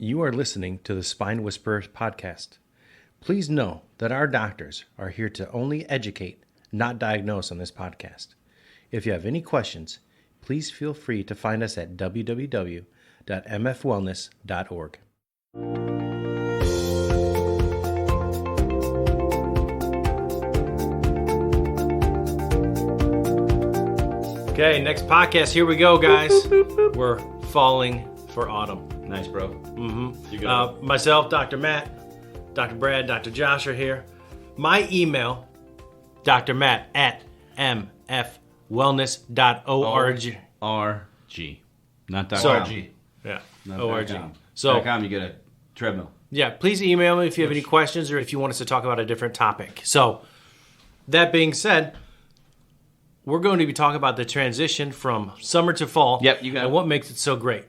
You are listening to the Spine Whisperers podcast. Please know that our doctors are here to only educate, not diagnose on this podcast. If you have any questions, please feel free to find us at www.mfwellness.org. Okay, next podcast. Here we go, guys. We're falling for autumn. Nice, bro. Mm-hmm. You go. Myself, Dr. Matt, Dr. Brad, Dr. Josh are here. My email, drmatt at mfwellness.org. O-R-G. Not .com. So, .org. Yeah, Not ORG. .com. So, .com, you get a treadmill. Yeah, please email me if you have any questions or if you want us to talk about a different topic. So, that being said, we're going to be talking about the transition from summer to fall. Yep, you got it. And what makes it so great.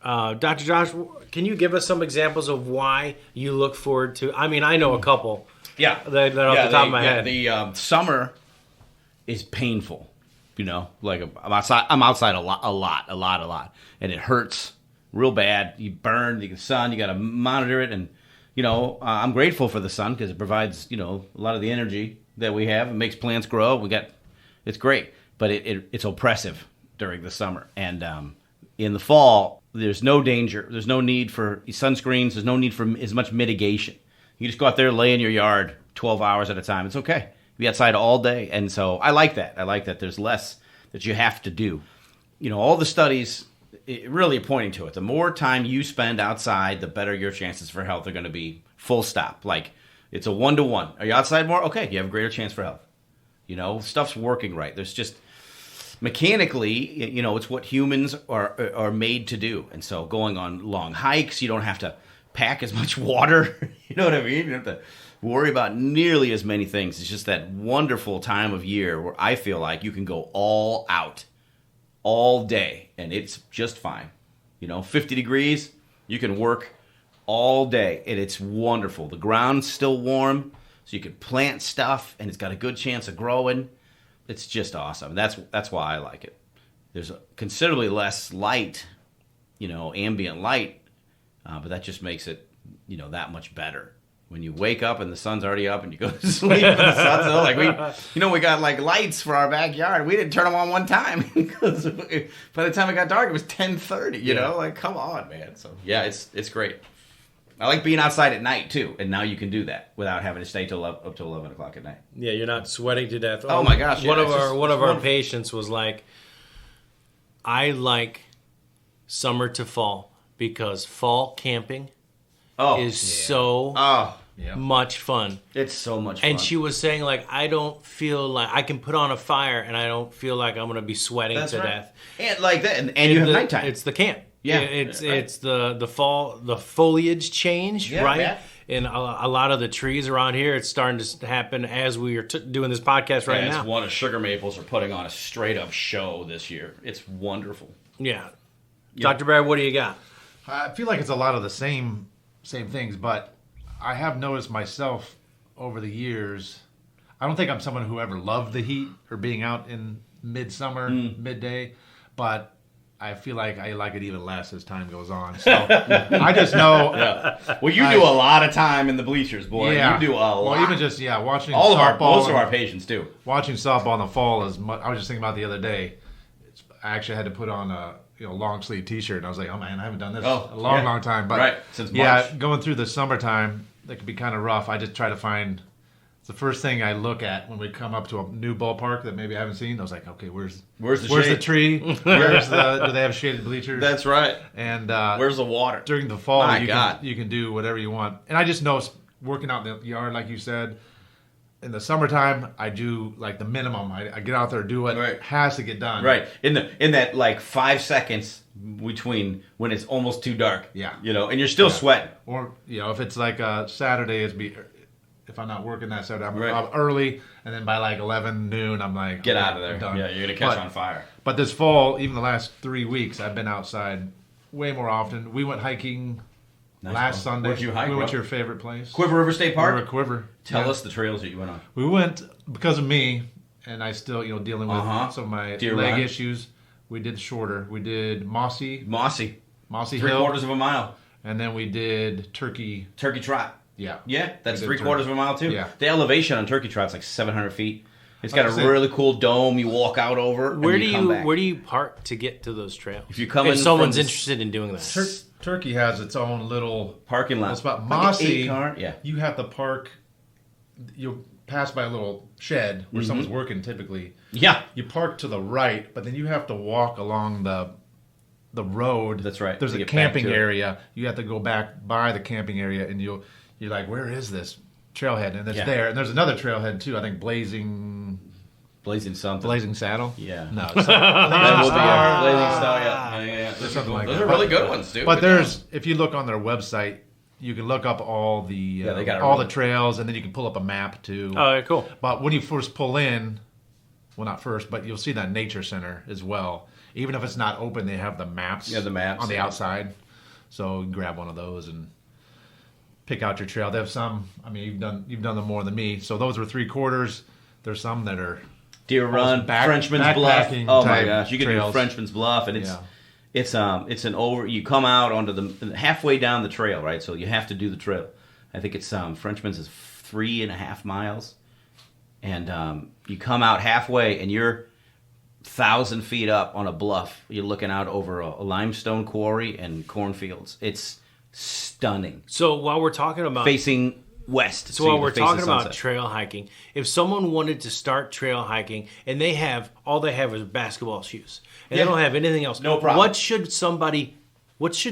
Dr. Josh, can you give us some examples of why you look forward to? I mean, I know a couple. Yeah, that off the top of my head. The summer is painful. You know, like I'm outside a lot, and it hurts real bad. You burn, you get sun, you got to monitor it, and you know, I'm grateful for the sun because it provides a lot of the energy that we have. It makes plants grow. It's great, but it's oppressive during the summer, and in the fall. There's no danger. There's no need for sunscreens. There's no need for as much mitigation. You just go out there, lay in your yard 12 hours at a time. It's okay. Be outside all day. And so I like that. I like that there's less that you have to do. You know, all the studies really are pointing to it. The more time you spend outside, the better your chances for health are going to be, full stop. Like, it's a 1-to-1. Are you outside more? Okay, you have a greater chance for health. You know, stuff's working right. There's just... Mechanically, it's what humans are made to do. And so going on long hikes, you don't have to pack as much water. You know what I mean? You don't have to worry about nearly as many things. It's just that wonderful time of year where I feel like you can go all out all day, and it's just fine. 50 degrees, you can work all day, and it's wonderful. The ground's still warm, so you can plant stuff, and it's got a good chance of growing. It's just awesome. That's why I like it. There's considerably less light, ambient light, but that just makes it, that much better. When you wake up and the sun's already up and you go to sleep and the sun's still like we got like lights for our backyard. We didn't turn them on one time because by the time it got dark, it was 10:30. You know, like come on, man. So yeah, it's great. I like being outside at night, too, and now you can do that without having to stay up till 11 o'clock at night. Yeah, you're not sweating to death. Oh my gosh. One of our patients was like, I like summer to fall because fall camping is so much fun. It's so much fun. And she was saying, like, I don't feel like I can put on a fire and I don't feel like I'm going to be sweating to death. And like that, and you have nighttime. It's the camp. Yeah, it's the fall, the foliage change, right? Yeah. And a lot of the trees around here, it's starting to happen as we are doing this podcast right now. It's one of Sugar Maples are putting on a straight up show this year. It's wonderful. Yeah. Dr. Brad, what do you got? I feel like it's a lot of the same things, but I have noticed myself over the years. I don't think I'm someone who ever loved the heat or being out in midsummer, midday, but I feel like I like it even less as time goes on. So I just know. Yeah. Well, you do a lot of time in the bleachers, boy. Yeah. You do a lot. Well, even just watching most of our patients do. Watching softball in the fall is much. I was just thinking about the other day. I actually had to put on a long sleeve T-shirt, and I was like, oh man, I haven't done this a long time. But since March. Going through the summertime, that could be kind of rough. I just try to find. It's the first thing I look at when we come up to a new ballpark that maybe I haven't seen. I was like, okay, where's the tree? Do they have shaded bleachers? That's right. And where's the water? During the fall, you can do whatever you want. And I just know working out in the yard, like you said, in the summertime, I do like the minimum. I get out there, do what has to get done. Right. In that like 5 seconds between when it's almost too dark. Yeah. And you're still sweating. Or if it's like a Saturday, if I'm not working that Saturday, I'm up early, and then by like 11 noon, I'm like, get out of there. Yeah, you're gonna catch on fire. But this fall, even the last 3 weeks, I've been outside way more often. We went hiking last Sunday. Where'd you hike? We went to your favorite place, Quiver River State Park. We were at Quiver. Tell us the trails that you went on. We went because of me, and I still dealing with some of my leg issues. We did shorter. We did Mossy Hill. 3/4 of a mile. And then we did Turkey. Turkey Trot. Yeah. Yeah, that's We did 3/4 of a mile too. Yeah. The elevation on Turkey Trot's like 700 feet. It's got a Like I said- really cool dome. You walk out over. and Where do come back. where do you park to get to those trails? If you come if in someone's from the interested in doing that. Turkey has its own little parking lot? little spot. Like an Mossy, 8-car? Yeah. you have to park. You'll pass by a little shed where someone's working typically. Yeah. You park to the right, but then you have to walk along the road. That's right. There's To a get back camping to it. area. You have to go back by the camping area, and you're like, where is this trailhead? And it's Yeah. there. And there's another trailhead too. I think Blazing Blazing Saddle. Yeah. No. That will be a Blazing Star. Yeah. Something like Those that. are really good ones, dude. But there's, if you look on their website, you can look up all the they got it all really- the trails, and then you can pull up a map too. Oh, cool. But when you first pull in, well, not first, but you'll see that nature center as well. Even if it's not open, they have the maps. Yeah, the maps, on the yeah. outside, so you can grab one of those and pick out your trail. They have some. I mean, you've done them more than me. So those are 3/4. There's some that are Deer Run, back- Frenchman's Bluff. backpacking Oh my type gosh, you can do trails. Frenchman's Bluff, and Yeah. it's an over. You come out onto the halfway down the trail, right? So you have to do the trail. I think it's Frenchman's is 3.5 miles, and you come out halfway, and you're 1,000 feet up on a bluff. You're looking out over a limestone quarry and cornfields. It's stunning, So while we're talking about facing west. So while you we're face the talking about sunset. trail hiking, if someone wanted to start trail hiking and they have is basketball shoes and Yeah. they don't have anything else, No problem. What should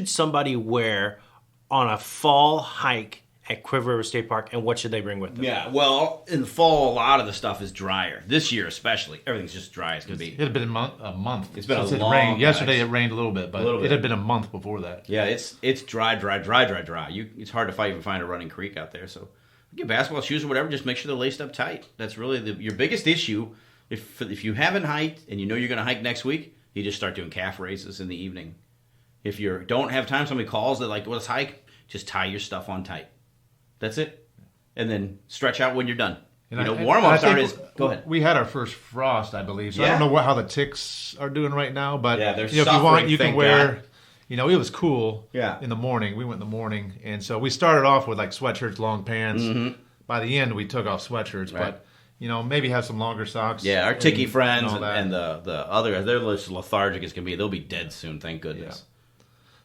somebody wear on a fall hike at Quiver River State Park, and what should they bring with them? Yeah, well, in the fall, a lot of the stuff is drier. This year, especially, everything's just dry as can be. It had been a month. It's been since a it long rained. Yesterday guys. it rained a little bit, but A little it bit. had been a month before that. Yeah, it's dry. It's hard to even find a running creek out there. So get basketball shoes or whatever. Just make sure they're laced up tight. That's really your biggest issue. If you haven't hiked and you know you're going to hike next week, you just start doing calf raises in the evening. If you don't have time, somebody calls, they're like, well, let's hike. Just tie your stuff on tight. That's it. And then stretch out when you're done. And warm-ups I are think go ahead. We had our first frost, I believe. So I Yeah. don't know how the ticks are doing right now, but Yeah, they're if you suffering, want, you can thank wear. God. It was cool. Yeah. In the morning, we went in the morning, and so we started off with like sweatshirts, long pants. Mm-hmm. By the end, we took off sweatshirts, Right. but maybe have some longer socks. Yeah, our Tiki friends all that. and the other guys, they're just lethargic as can be. They'll be dead soon, thank goodness.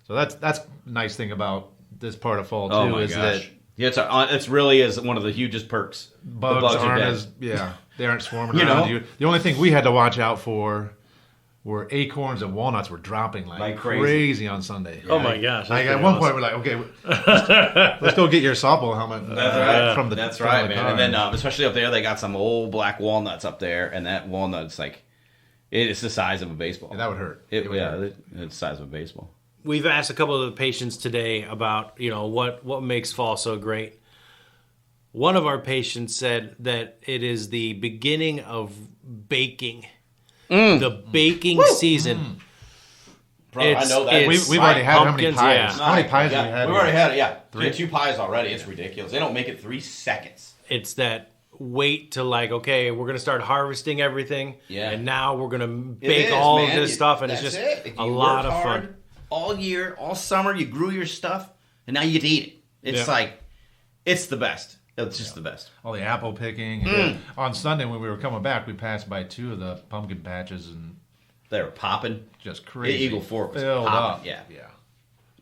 So that's a nice thing about this part of fall too, Oh my is gosh. that Yeah, it's really is one of the hugest perks. bugs, the bugs are aren't dead. they aren't swarming You around know? you. The only thing we had to watch out for were acorns and walnuts were dropping like Like crazy. crazy. On Sunday. Oh my gosh! Like that's at one pretty point we're like, okay, let's go get your softball helmet. From the That's from right, the man. car. And then especially up there, they got some old black walnuts up there, and that walnut's like it's the size of a baseball. Yeah, that would hurt. It's It would hurt. the size of a baseball. We've asked a couple of the patients today about what makes fall so great. One of our patients said that it is the beginning of baking, the baking season. Bro, I know that. it's We've already had how many pumpkins, pies? yeah. How many pies Yeah, have we had? We've already had it. Yeah, we Three. had 2 pies already. It's ridiculous. They don't make it 3 seconds. It's that wait to okay, we're gonna start harvesting everything, Yeah. and now we're gonna It bake is, all man. of this stuff, and it's That's just it. If a you lot work of hard fun. all year, all summer. You grew your stuff, and now you get to eat it. It's Yeah. like it's the best. It's just the best. All the apple picking. And then on Sunday when we were coming back, we passed by 2 of the pumpkin patches and They were popping. just crazy. Eagle Fork was filled popping, up. yeah.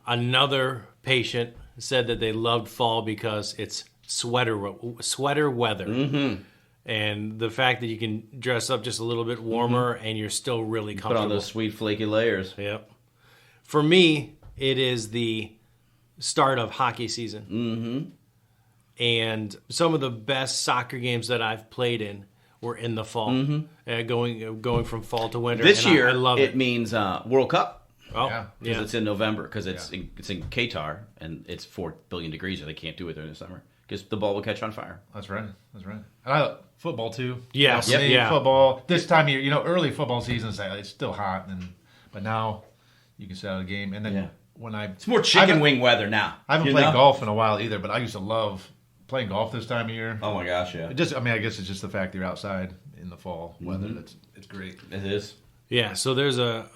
Another patient said that they loved fall because it's sweater weather. Mm-hmm. And the fact that you can dress up just a little bit warmer and you're still really Put comfortable. on those sweet flaky layers. Yep. For me, it is the start of hockey season. Mm-hmm. And some of the best soccer games that I've played in were in the fall, going from fall to winter. This and year, I love it. means World Cup Oh, Yeah. because yeah. it's in November because it's in Qatar and it's 4 billion degrees, or they can't do it during the summer because the ball will catch on fire. That's right. And football too. Yes. For me, Yeah. football. This time of year, early football season, it's still hot, but now you can set out a game. And then Yeah. when It's more chicken wing weather now. I haven't you played know? golf in a while either, but I used to love playing golf this time of year. Oh my gosh, yeah, I guess it's just the fact that you're outside in the fall weather. It's great. it is. Yeah, so there's a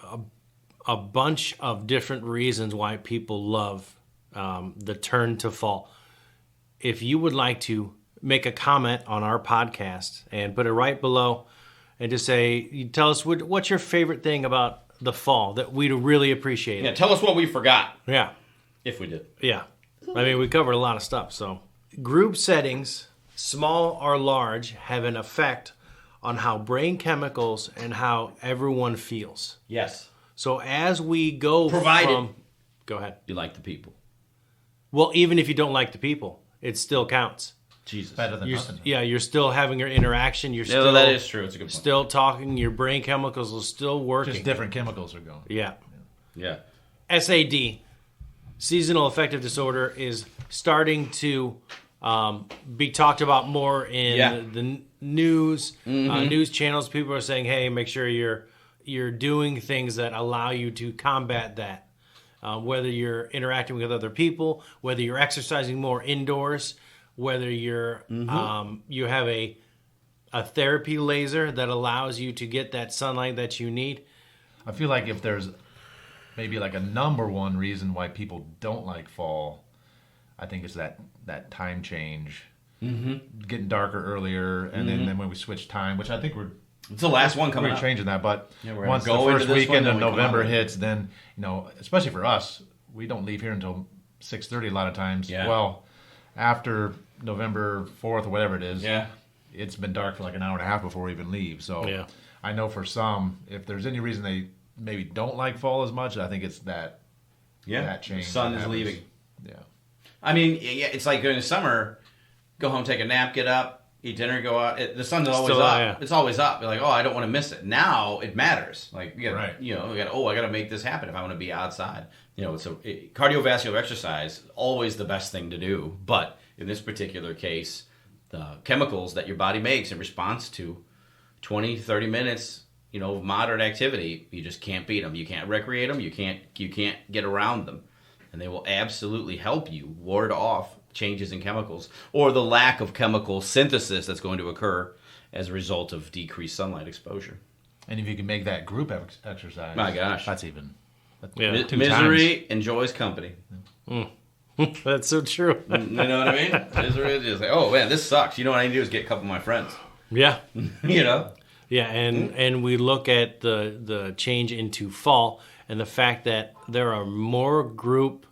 bunch of different reasons why people love the turn to fall. If you would like to make a comment on our podcast and put it right below and just say, you tell us what's your favorite thing about the fall, that we'd really appreciate it. Yeah, tell us what we forgot. Yeah. If we did. Yeah. I mean, we covered a lot of stuff. So, group settings, small or large, have an effect on how brain chemicals and how everyone feels. Yes. So, as we go Provided go ahead. you like the people. Well, even if you don't like the people, it still counts. Jesus. Better than nothing. Yeah, you're still having your interaction. You're still that is true. It's a good point. Still talking. Your brain chemicals are still working. Just different chemicals are going. Yeah. Yeah. S.A.D, seasonal affective disorder, is starting to be talked about more in the news, news channels. People are saying, "Hey, make sure you're doing things that allow you to combat that." Whether you're interacting with other people, whether you're exercising more indoors, whether you're you have a therapy laser that allows you to get that sunlight that you need. I feel like if there's maybe like a number one reason why people don't like fall, I think it's that time change, getting darker earlier, and then when we switch time, which I think it's the last one coming we're up. changing that. But we're once the gonna go first into this weekend one, of then we come November out. hits, then especially for us, we don't leave here until 6:30 a lot of times. Yeah. Well, after November 4th or whatever it is, Yeah. it's been dark for like an hour and a half before we even leave. So Yeah. I know for some, if there's any reason they maybe don't like fall as much, I think it's that change. The sun that is happens. leaving. Yeah. I mean, yeah, it's like during the summer, go home, take a nap, get up, eat dinner, go out. The sun's always Still, up. yeah. It's always up. You're like, oh, I don't want to miss it. Now it matters. Like, you gotta, Right. I got to make this happen if I want to be outside. Cardiovascular exercise, always the best thing to do. But in this particular case, the chemicals that your body makes in response to 20, 30 minutes, of moderate activity, you just can't beat them. You can't recreate them. You can't get around them. And they will absolutely help you ward off changes in chemicals or the lack of chemical synthesis that's going to occur as a result of decreased sunlight exposure. And if you can make that group exercise, My gosh. that's even. Yeah. Misery enjoys company. That's so true. You know what I mean? Misery is just like, oh man, this sucks. You know what I need to do is get a couple of my friends. Yeah. Yeah, and we look at the change into fall and the fact that there are more group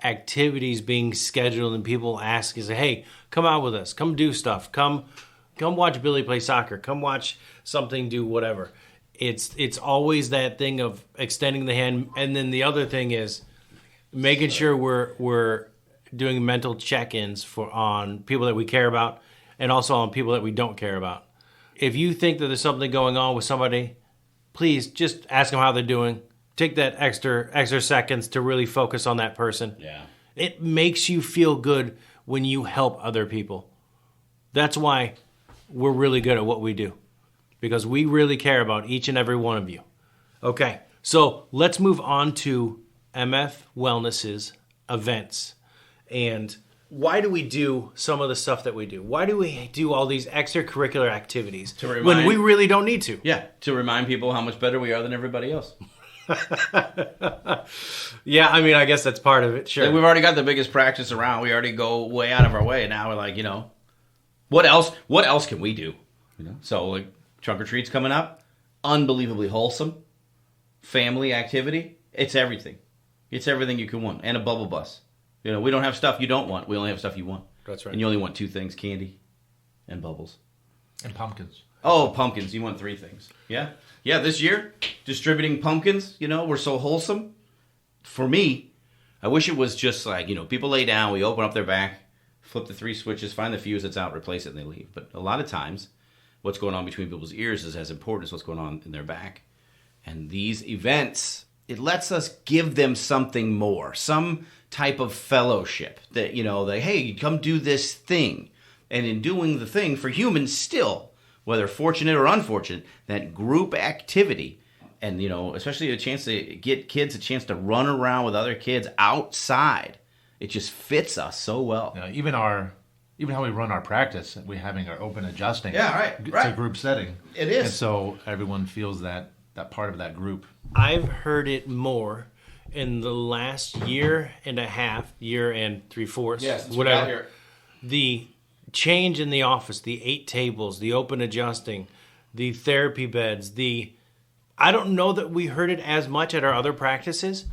activities being scheduled and people asking, say, hey, come out with us, come do stuff, come watch Billy play soccer, come watch something, do whatever. It's always that thing of extending the hand, and then the other thing is making sure we're doing mental check-ins on people that we care about and also on people that we don't care about. If you think that there's something going on with somebody, please just ask them how they're doing. Take that extra seconds to really focus on that person. Yeah. It makes you feel good when you help other people. That's why we're really good at what we do, because we really care about each and every one of you. Okay, so let's move on to MF Wellness's events. And why do we do some of the stuff that we do? Why do we do all these extracurricular activities when we really don't need to? Yeah, to remind people how much better we are than everybody else. Yeah, I mean, I guess that's part of it, sure. Like, we've already got the biggest practice around. We already go way out of our way. Now we're like, what else can we do? So like trunk or treats coming up, unbelievably wholesome, family activity. It's everything. It's everything you can want. And a bubble bus. We don't have stuff you don't want. We only have stuff you want. That's right. And you only want two things, candy and bubbles. And pumpkins. Oh, pumpkins. You want three things. Yeah? Yeah, this year, distributing pumpkins, we're so wholesome. For me, I wish it was just like, people lay down, we open up their back, flip the three switches, find the fuse that's out, replace it, and they leave. But a lot of times, what's going on between people's ears is as important as what's going on in their back. And these events, it lets us give them something more, some type of fellowship that, hey, come do this thing. And in doing the thing, for humans still, whether fortunate or unfortunate, that group activity and, especially a chance to get kids a chance to run around with other kids outside, it just fits us so well. Even how we run our practice, we having our open adjusting. Yeah, right. It's a group setting. It is. And so everyone feels that part of that group. I've heard it more in the last year and a half, year and 3/4, Yes, whatever, the change in the office, the 8 tables, the open adjusting, the therapy beds, I don't know that we heard it as much at our other practices,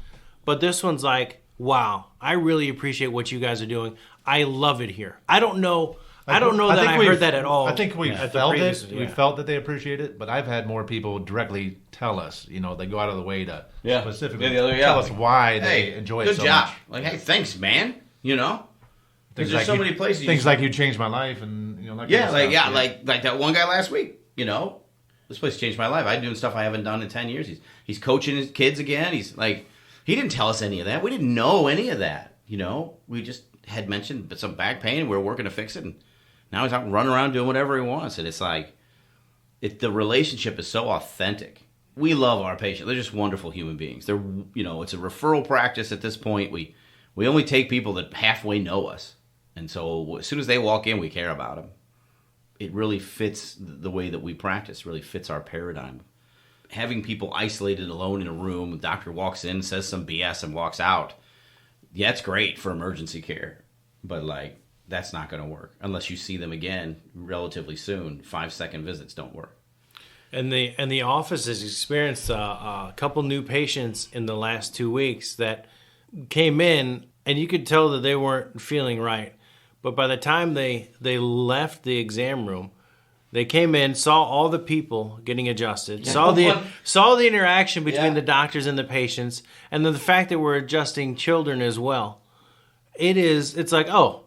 but this one's like, wow, I really appreciate what you guys are doing. I love it here. I don't know that I heard that at all. I think we at the felt previous- it. We felt that they appreciate it, but I've had more people directly tell us. You know, they go out of the way to specifically tell us why they enjoy it so good job. much. Like, hey, thanks, man. You know, Things there's so many places. Things like you changed my life, and you know, that kind of stuff. like that one guy last week. You know, this place changed my life. I'm doing stuff I haven't done in 10 years. He's coaching his kids again. He's like, he didn't tell us any of that. We didn't know any of that. You know, we just had mentioned some back pain. We were working to fix it, and now he's out running around doing whatever he wants. And it's like, the relationship is so authentic. We love our patients. They're just wonderful human beings. They're, you know, it's a referral practice at this point. We only take people that halfway know us. And so as soon as they walk in, we care about them. It really fits the way that we practice, really fits our paradigm. Having people isolated alone in a room, the doctor walks in, says some BS, and walks out, yeah, it's great for emergency care. But, like, that's not going to work unless you see them again relatively soon. 5-second visits don't work. And the office has experienced a couple new patients in the last 2 weeks that came in, and you could tell that they weren't feeling right. But by the time they left the exam room, they came in, saw all the people getting adjusted, saw the interaction between the doctors and the patients, and then the fact that we're adjusting children as well. It's like, oh,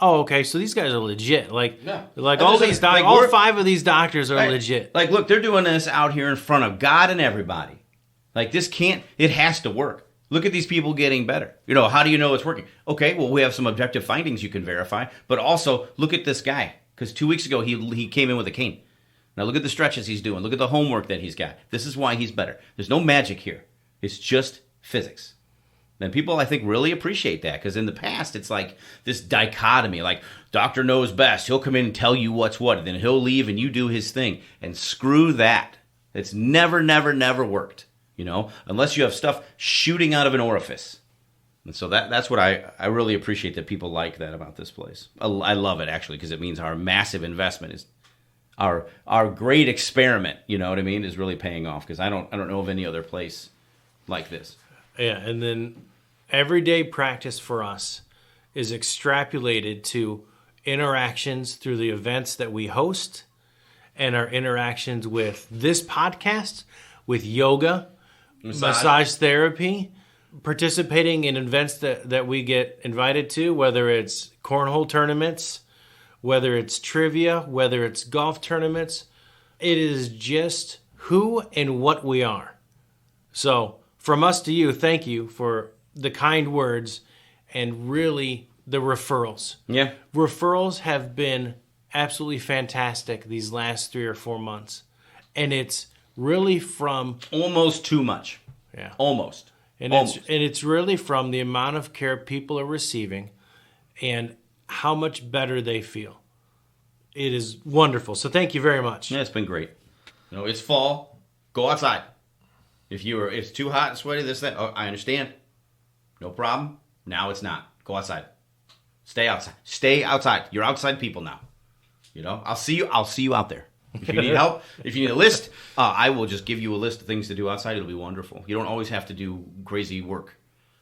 okay, so these guys are legit. All 5 of these doctors are legit. Like, look, they're doing this out here in front of God and everybody. Like, it has to work. Look at these people getting better. You know, how do you know it's working? Okay, well, we have some objective findings you can verify, but also look at this guy. Because 2 weeks ago, he came in with a cane. Now look at the stretches he's doing. Look at the homework that he's got. This is why he's better. There's no magic here. It's just physics. And people, I think, really appreciate that. Because in the past, it's like this dichotomy. Like, doctor knows best. He'll come in and tell you what's what. And then he'll leave and you do his thing. And screw that. It's never, never, never worked. You know, unless you have stuff shooting out of an orifice. And so that's what I really appreciate, that people like that about this place. I love it, actually, because it means our massive investment is our great experiment, you know what I mean, is really paying off, because I don't know of any other place like this. Yeah, and then everyday practice for us is extrapolated to interactions through the events that we host and our interactions with this podcast, with yoga, massage therapy, participating in events that we get invited to, whether it's cornhole tournaments, whether it's trivia, whether it's golf tournaments. It is just who and what we are. So from us to you, thank you for the kind words and really the referrals. Yeah. Referrals have been absolutely fantastic these last 3 or 4 months. And it's really from... Almost too much. Yeah. Almost. And it's really from the amount of care people are receiving and how much better they feel. It is wonderful. So thank you very much. Yeah, it's been great. You know, it's fall. Go outside. If it's too hot and sweaty, this, that, I understand. No problem. Now it's not. Go outside. Stay outside. Stay outside. You're outside people now. You know, I'll see you out there. If you need help, if you need a list, I will just give you a list of things to do outside. It'll be wonderful. You don't always have to do crazy work.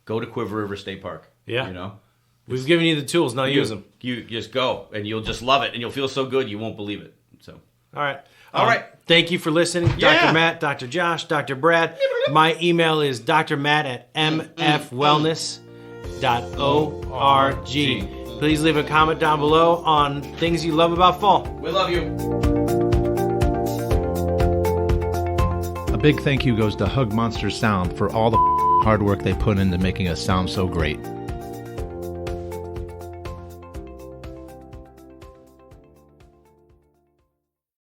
Go to Quiver River State Park. Yeah. You know? We've given you the tools. Now use them. You just go, and you'll just love it, and you'll feel so good you won't believe it. So. All right. All right. Thank you for listening. Yeah. Dr. Matt, Dr. Josh, Dr. Brad. My email is drmatt@mfwellness.org. Please leave a comment down below on things you love about fall. We love you. A big thank you goes to Hug Monster Sound for all the hard work they put into making us sound so great.